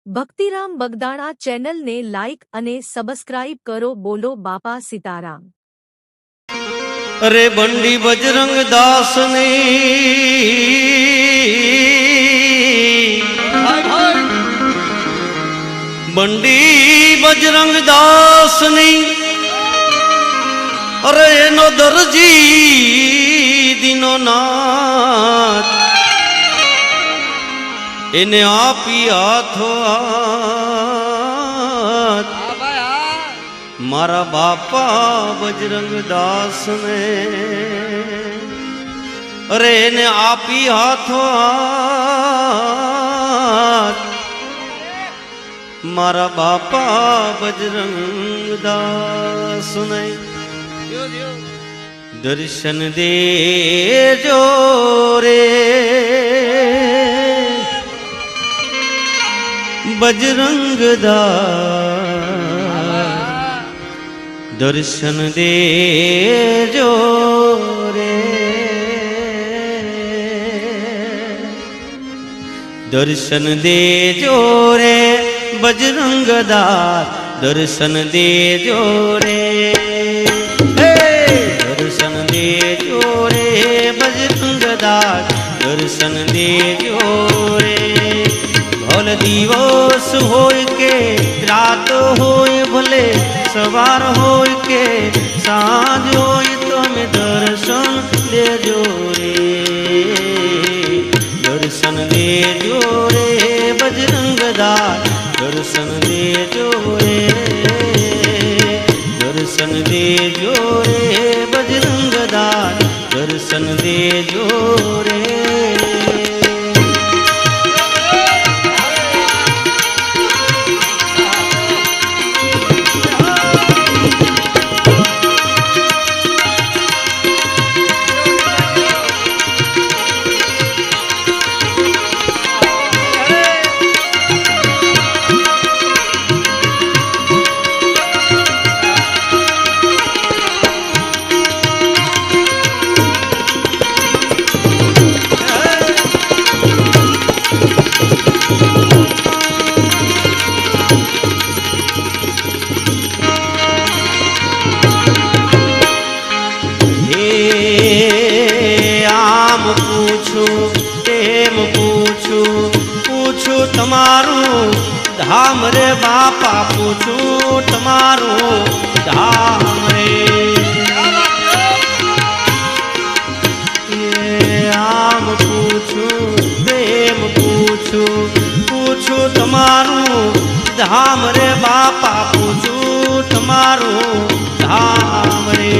ભક્તિરામ બગદાણા ચેનલને લાઇક અને સબસ્ક્રાઇબ કરો. બોલો બાપા સીતારામ. અરે બંડી બજરંગ દાસની, બંડી બજરંગ દાસની, અરે એનો દરજી દીનો નાથ, એને આપી હાથો હાથ મારા બાપા બજરંગ દાસને, અરે એને આપી હાથો હાથ મારા બાપા બજરંગ દાસને. દર્શન દેજો રે બજરંગ દાસ, દર્શન દેજો રે, દર્શન દેજો રે બજરંગ દાસ, દર્શન દેજો રે, દર્શન દેજો રે બજરંગ દાસ, દર્શન દેજો રે. ભલ દિવસ હોય કે રાત હોય, ભલે સવાર હોય કે સાંજ હોય, તમે દર્શન દેજો રે, દર્શન દેજો રે બજરંગ દાસ, દર્શન દેજો રે, દર્શન દેજો રે બજરંગ દાસ, દર્શન દેજો રે. પૂછું તમારું ધામ રે બાપા, પૂછું તમારું ધામ રે. આમ પૂછું તેમ પૂછું, પૂછું તમારું ધામ રે બાપા, પૂછું તમારું ધામ રે.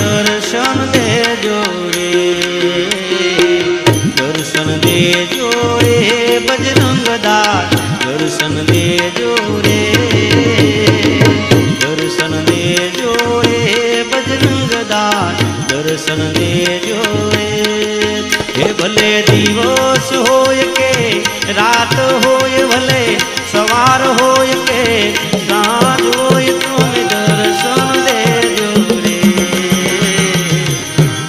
દર્શન દેજો રે, દર્શન દેજો રે બજરંગ દાસ, દર્શન દેજો રે, દર્શન દેજો રે બજરંગ દાસ, દર્શન દેજો રે. હે ભલે દિવસ હોય કે રાત હોય, ભલે સવાર હોય કે સાંજ હોય, તમે દર્શન દેજો રે,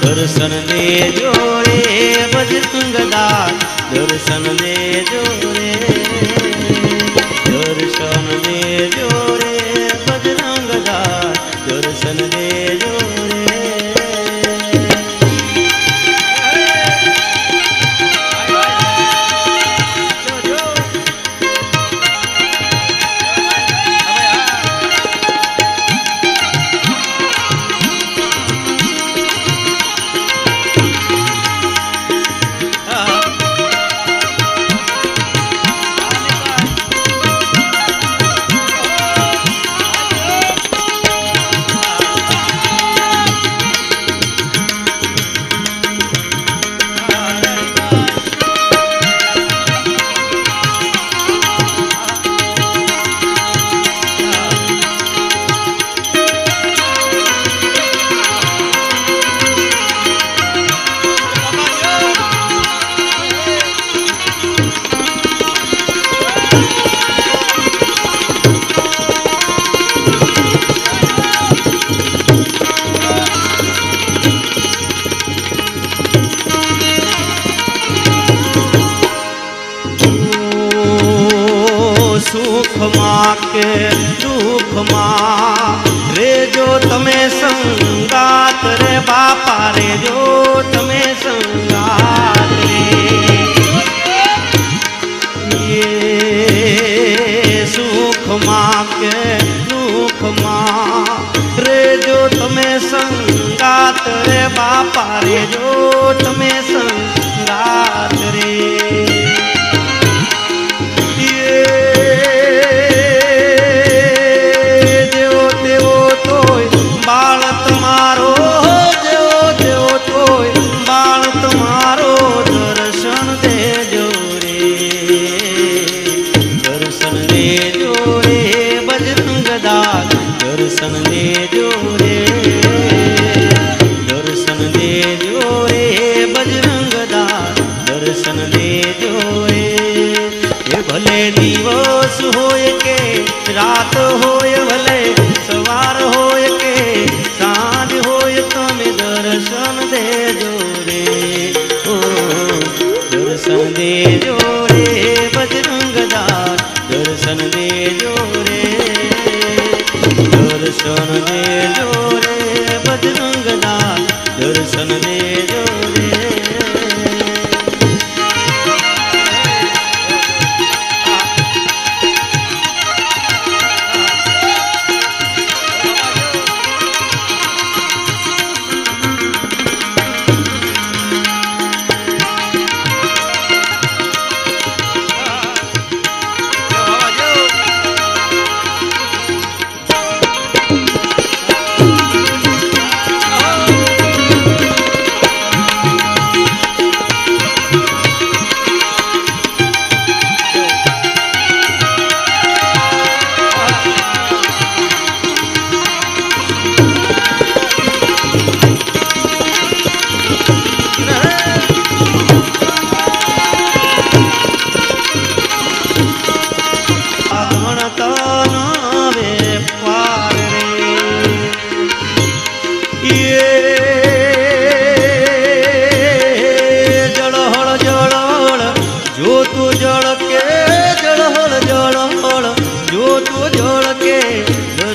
દર્શન દેજો રે બજરંગ દાસ, દર્શન દેજો રે, દર્શન દેજો રે બજરંગ દાસ, દર્શન દેજો રે. સુખમાં કે દુઃખમાં રેજો તમે સંગાત રે બાપા રેજો તમે સંગાત રે સુખમાં કે દુઃખમાં રેજો તમે સંગાત રે બાપા રેજો તમે સંગાત રે દેવો દેવો તોય બાળ તમારો દેવો દેવો તોય બાળ તમારો દર્શન દેજો રે દર્શન દેજો રે બજરંગદાસ દર્શન દેજો રે દર્શન દેજો રે બજરંગદાસ દર્શન દેજો રે એ ભલે દિવસ હોય કે રાત હોય ભલે સવાર હોય કે સાંજ હોય તમે દર્શન દેજો રે ઓ દર્શન દેજો રે બજરંગદાસ દર્શન દેજો રે દર્શન દેજો રે બજરંગદાસ દર્શન દેજો રે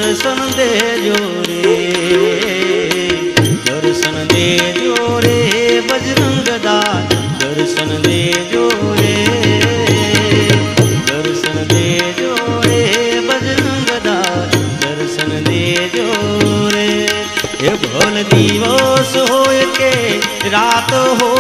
દર્શન દેજો રે દર્શન દેજો રે બજરંગદાસ દર્શન દેજો રે દર્શન દેજો રે બજરંગદાસ દર્શન દેજો રે એ ભલ દિવસ હોય કે રાત હોય